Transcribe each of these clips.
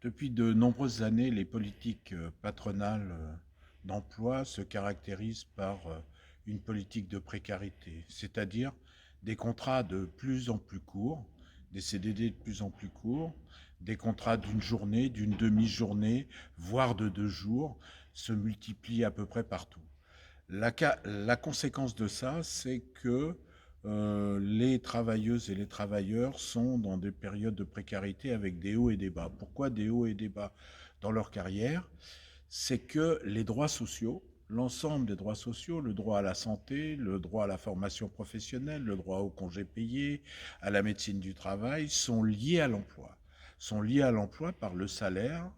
Depuis de nombreuses années, les politiques patronales d'emploi se caractérisent par une politique de précarité, c'est-à-dire des contrats de plus en plus courts, des CDD de plus en plus courts, des contrats d'une journée, d'une demi-journée, voire de 2 jours, se multiplient à peu près partout. La conséquence de ça, c'est que les travailleuses et les travailleurs sont dans des périodes de précarité avec des hauts et des bas. Pourquoi des hauts et des bas dans leur carrière? C'est que les droits sociaux, l'ensemble des droits sociaux, le droit à la santé, le droit à la formation professionnelle, le droit au congé payé, à la médecine du travail, sont liés à l'emploi. Sont liés à l'emploi par le salaire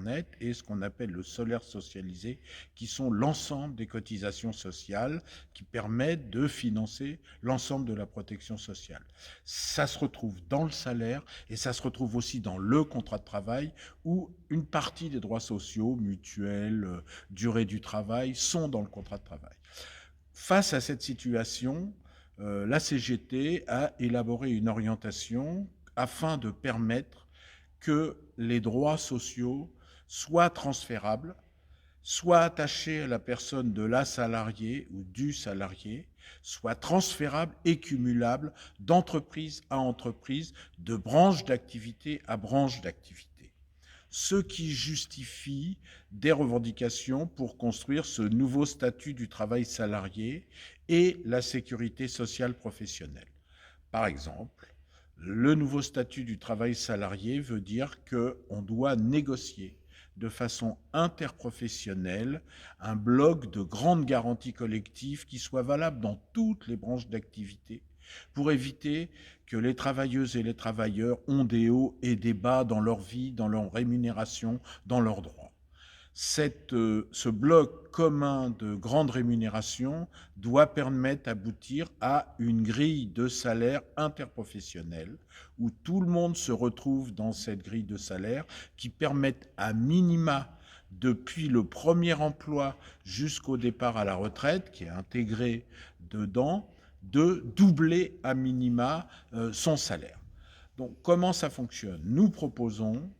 net et ce qu'on appelle le salaire socialisé, qui sont l'ensemble des cotisations sociales qui permettent de financer l'ensemble de la protection sociale. Ça se retrouve dans le salaire et ça se retrouve aussi dans le contrat de travail où une partie des droits sociaux, mutuelles, durée du travail, sont dans le contrat de travail. Face à cette situation, la CGT a élaboré une orientation afin de permettre que les droits sociaux soient transférables, soient attachés à la personne de la salariée ou du salarié, soient transférables et cumulables d'entreprise à entreprise, de branche d'activité à branche d'activité. Ce qui justifie des revendications pour construire ce nouveau statut du travail salarié et la sécurité sociale professionnelle. Par exemple, le nouveau statut du travail salarié veut dire qu'on doit négocier de façon interprofessionnelle un bloc de grandes garanties collectives qui soit valable dans toutes les branches d'activité pour éviter que les travailleuses et les travailleurs ont des hauts et des bas dans leur vie, dans leur rémunération, dans leurs droits. Ce bloc commun de grande rémunération doit permettre d'aboutir à une grille de salaire interprofessionnelle où tout le monde se retrouve dans cette grille de salaire qui permette à minima, depuis le premier emploi jusqu'au départ à la retraite, qui est intégré dedans, de doubler à minima son salaire. Donc comment ça fonctionne? Nous proposons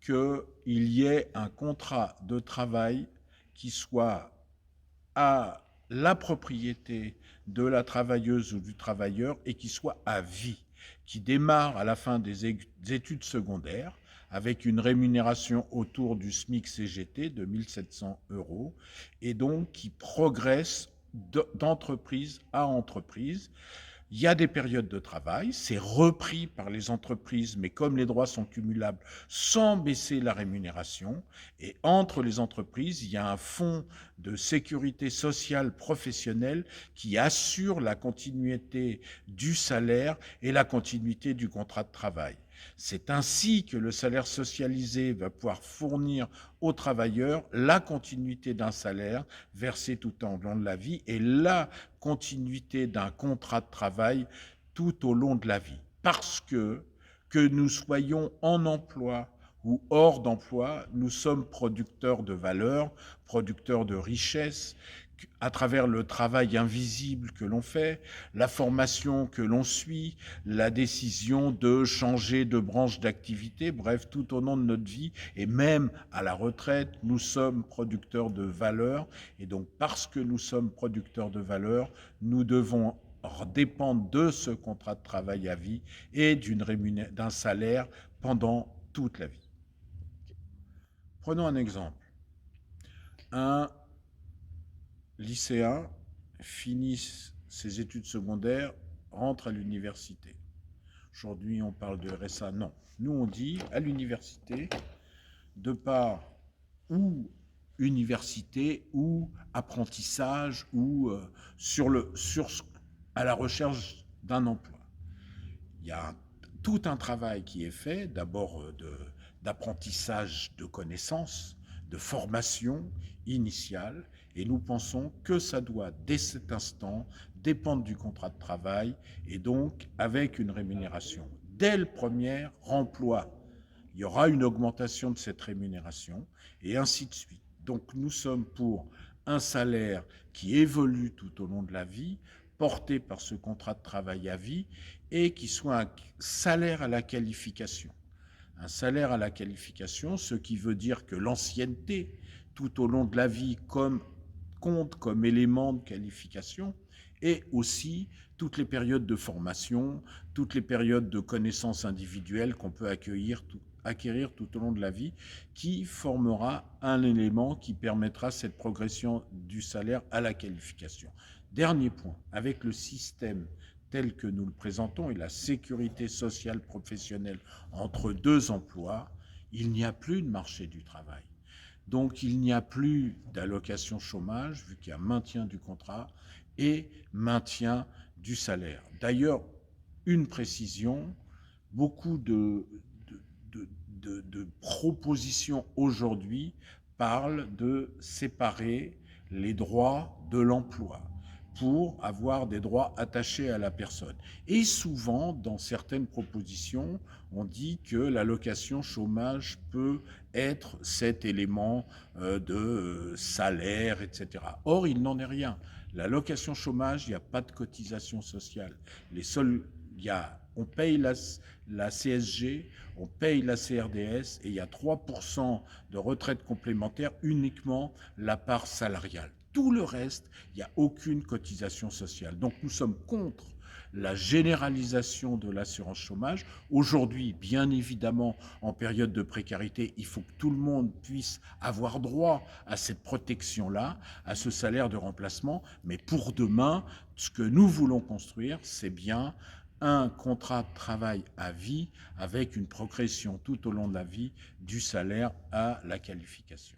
qu'il y ait un contrat de travail qui soit à la propriété de la travailleuse ou du travailleur et qui soit à vie, qui démarre à la fin des études secondaires avec une rémunération autour du SMIC CGT de 1 700 € et donc qui progresse d'entreprise à entreprise. Il y a des périodes de travail, c'est repris par les entreprises, mais comme les droits sont cumulables, sans baisser la rémunération. Et entre les entreprises, il y a un fonds de sécurité sociale professionnelle qui assure la continuité du salaire et la continuité du contrat de travail. C'est ainsi que le salaire socialisé va pouvoir fournir aux travailleurs la continuité d'un salaire versé tout au long de la vie et la continuité d'un contrat de travail tout au long de la vie. Parce que nous soyons en emploi ou hors d'emploi, nous sommes producteurs de valeur, producteurs de richesse, à travers le travail invisible que l'on fait, la formation que l'on suit, la décision de changer de branche d'activité, bref, tout au long de notre vie, et même à la retraite, nous sommes producteurs de valeur. Et donc, parce que nous sommes producteurs de valeur, nous devons dépendre de ce contrat de travail à vie et d'un salaire pendant toute la vie. Prenons un exemple. Un lycéen finit ses études secondaires, rentre à l'université. Aujourd'hui, on parle de RSA. Non. Nous, on dit à l'université, de par ou université ou apprentissage ou à la recherche d'un emploi. Il y a tout un travail qui est fait, d'abord d'apprentissage de connaissances, de formation initiale, et nous pensons que ça doit, dès cet instant, dépendre du contrat de travail et donc avec une rémunération. Dès le premier emploi, il y aura une augmentation de cette rémunération et ainsi de suite. Donc nous sommes pour un salaire qui évolue tout au long de la vie, porté par ce contrat de travail à vie et qui soit un salaire à la qualification. un salaire à la qualification, ce qui veut dire que l'ancienneté tout au long de la vie compte comme élément de qualification, et aussi toutes les périodes de formation, toutes les périodes de connaissances individuelles qu'on peut acquérir tout au long de la vie, qui formera un élément qui permettra cette progression du salaire à la qualification. Dernier point, avec le système tel que nous le présentons et la sécurité sociale professionnelle entre deux emplois, il n'y a plus de marché du travail. Donc il n'y a plus d'allocation chômage, vu qu'il y a maintien du contrat et maintien du salaire. D'ailleurs, une précision, beaucoup de propositions aujourd'hui parlent de séparer les droits de l'emploi pour avoir des droits attachés à la personne. Et souvent, dans certaines propositions, on dit que l'allocation chômage peut être cet élément de salaire, etc. Or, il n'en est rien. L'allocation chômage, il n'y a pas de cotisation sociale. On paye la CSG, on paye la CRDS et il y a 3% de retraite complémentaire, uniquement la part salariale. Tout le reste, il n'y a aucune cotisation sociale. Donc nous sommes contre la généralisation de l'assurance chômage. Aujourd'hui, bien évidemment, en période de précarité, il faut que tout le monde puisse avoir droit à cette protection-là, à ce salaire de remplacement. Mais pour demain, ce que nous voulons construire, c'est bien un contrat de travail à vie avec une progression tout au long de la vie du salaire à la qualification.